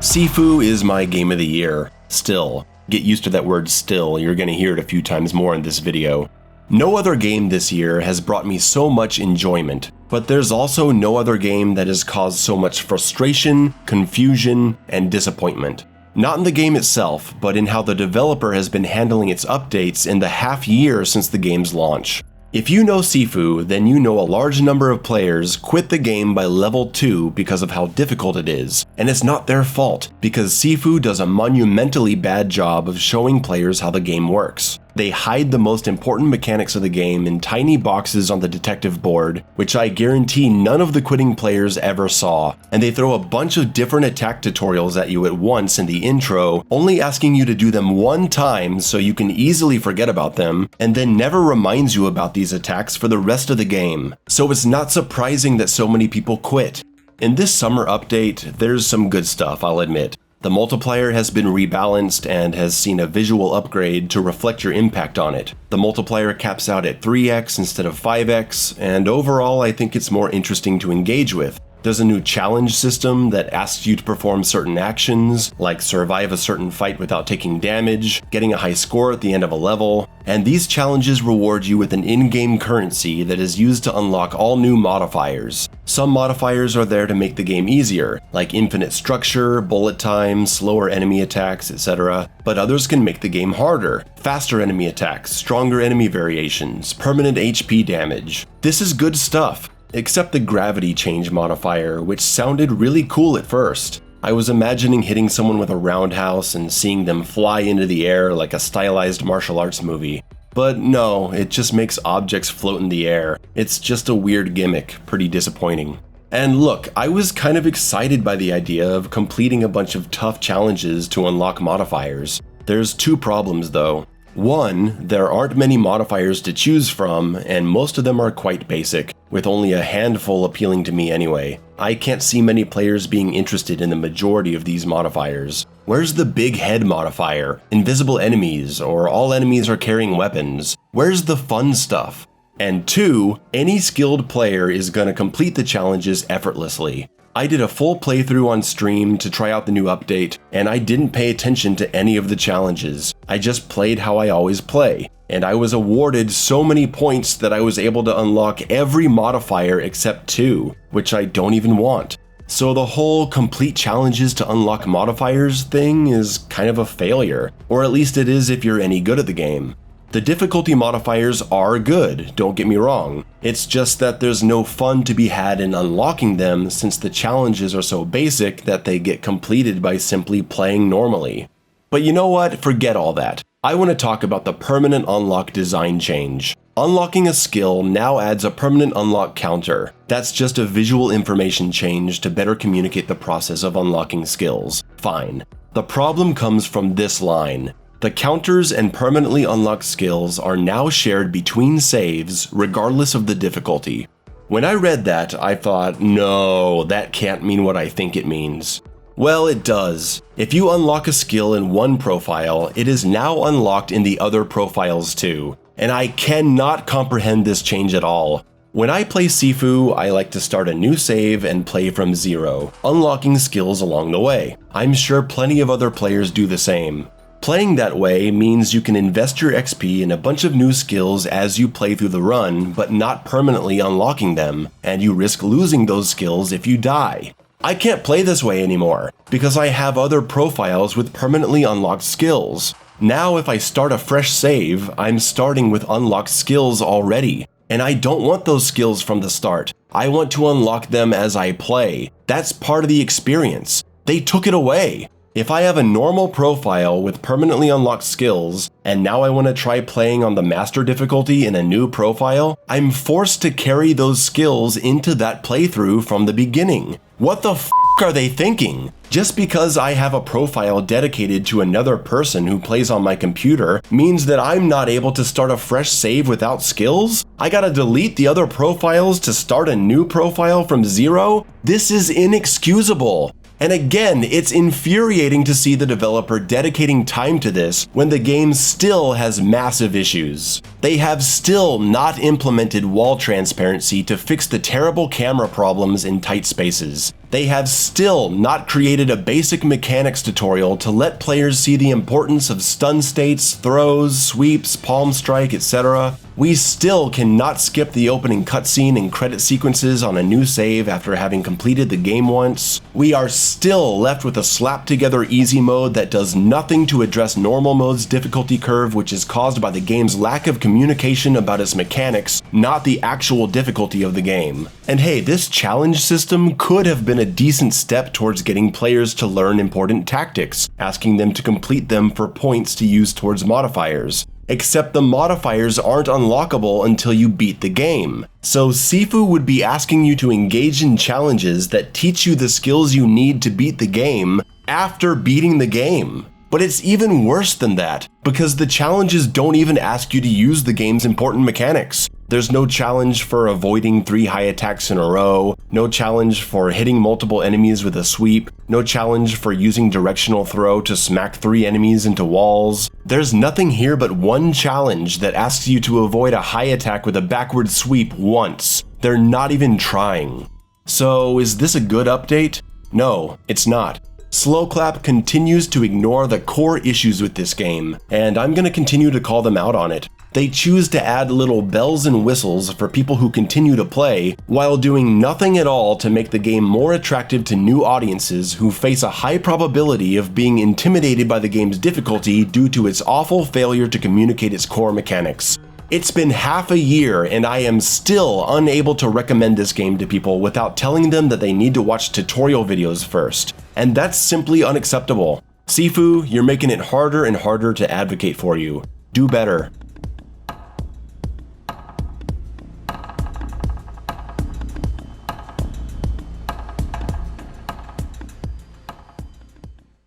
Sifu is my game of the year. Still. Get used to that word still, you're gonna hear it a few times more in this video. No other game this year has brought me so much enjoyment, but there's also no other game that has caused so much frustration, confusion, and disappointment. Not in the game itself, but in how the developer has been handling its updates in the half year since the game's launch. If you know Sifu, then you know a large number of players quit the game by level 2 because of how difficult it is, and it's not their fault, because Sifu does a monumentally bad job of showing players how the game works. They hide the most important mechanics of the game in tiny boxes on the detective board, which I guarantee none of the quitting players ever saw, and they throw a bunch of different attack tutorials at you at once in the intro, only asking you to do them one time so you can easily forget about them, and then never reminds you about these attacks for the rest of the game. So it's not surprising that so many people quit. In this summer update, there's some good stuff, I'll admit. The multiplier has been rebalanced and has seen a visual upgrade to reflect your impact on it. The multiplier caps out at 3x instead of 5x, and overall I think it's more interesting to engage with. There's a new challenge system that asks you to perform certain actions, like survive a certain fight without taking damage, getting a high score at the end of a level, and these challenges reward you with an in-game currency that is used to unlock all new modifiers. Some modifiers are there to make the game easier, like infinite structure, bullet time, slower enemy attacks, etc., but others can make the game harder. Faster enemy attacks, stronger enemy variations, permanent HP damage. This is good stuff. Except the gravity change modifier, which sounded really cool at first. I was imagining hitting someone with a roundhouse and seeing them fly into the air like a stylized martial arts movie. But no, it just makes objects float in the air. It's just a weird gimmick, pretty disappointing. And look, I was kind of excited by the idea of completing a bunch of tough challenges to unlock modifiers. There's two problems though. One, there aren't many modifiers to choose from, and most of them are quite basic, with only a handful appealing to me anyway. I can't see many players being interested in the majority of these modifiers. Where's the big head modifier, invisible enemies, or all enemies are carrying weapons? Where's the fun stuff? And two, any skilled player is gonna complete the challenges effortlessly. I did a full playthrough on stream to try out the new update, and I didn't pay attention to any of the challenges. I just played how I always play, and I was awarded so many points that I was able to unlock every modifier except 2, which I don't even want. So the whole complete challenges to unlock modifiers thing is kind of a failure, or at least it is if you're any good at the game. The difficulty modifiers are good, don't get me wrong. It's just that there's no fun to be had in unlocking them since the challenges are so basic that they get completed by simply playing normally. But you know what? Forget all that. I want to talk about the permanent unlock design change. Unlocking a skill now adds a permanent unlock counter. That's just a visual information change to better communicate the process of unlocking skills. Fine. The problem comes from this line. The counters and permanently unlocked skills are now shared between saves, regardless of the difficulty. When I read that, I thought, no, that can't mean what I think it means. Well, it does. If you unlock a skill in one profile, it is now unlocked in the other profiles too, and I cannot comprehend this change at all. When I play Sifu, I like to start a new save and play from zero, unlocking skills along the way. I'm sure plenty of other players do the same. Playing that way means you can invest your XP in a bunch of new skills as you play through the run, but not permanently unlocking them, and you risk losing those skills if you die. I can't play this way anymore, because I have other profiles with permanently unlocked skills. Now if I start a fresh save, I'm starting with unlocked skills already, and I don't want those skills from the start. I want to unlock them as I play. That's part of the experience. They took it away. If I have a normal profile with permanently unlocked skills, and now I want to try playing on the master difficulty in a new profile, I'm forced to carry those skills into that playthrough from the beginning. What the f*** are they thinking? Just because I have a profile dedicated to another person who plays on my computer means that I'm not able to start a fresh save without skills? I gotta delete the other profiles to start a new profile from zero? This is inexcusable. And again, it's infuriating to see the developer dedicating time to this when the game still has massive issues. They have still not implemented wall transparency to fix the terrible camera problems in tight spaces. They have still not created a basic mechanics tutorial to let players see the importance of stun states, throws, sweeps, palm strike, etc. We still cannot skip the opening cutscene and credit sequences on a new save after having completed the game once. We are still left with a slap-together easy mode that does nothing to address normal mode's difficulty curve, which is caused by the game's lack of communication about its mechanics, not the actual difficulty of the game. And hey, this challenge system could have been a decent step towards getting players to learn important tactics, asking them to complete them for points to use towards modifiers. Except the modifiers aren't unlockable until you beat the game. So Sifu would be asking you to engage in challenges that teach you the skills you need to beat the game after beating the game. But it's even worse than that, because the challenges don't even ask you to use the game's important mechanics. There's no challenge for avoiding 3 high attacks in a row, no challenge for hitting multiple enemies with a sweep, no challenge for using directional throw to smack 3 enemies into walls. There's nothing here but one challenge that asks you to avoid a high attack with a backward sweep once. They're not even trying. So is this a good update? No, it's not. Slowclap continues to ignore the core issues with this game, and I'm gonna continue to call them out on it. They choose to add little bells and whistles for people who continue to play, while doing nothing at all to make the game more attractive to new audiences who face a high probability of being intimidated by the game's difficulty due to its awful failure to communicate its core mechanics. It's been half a year and I am still unable to recommend this game to people without telling them that they need to watch tutorial videos first. And that's simply unacceptable. Sifu, you're making it harder and harder to advocate for you. Do better.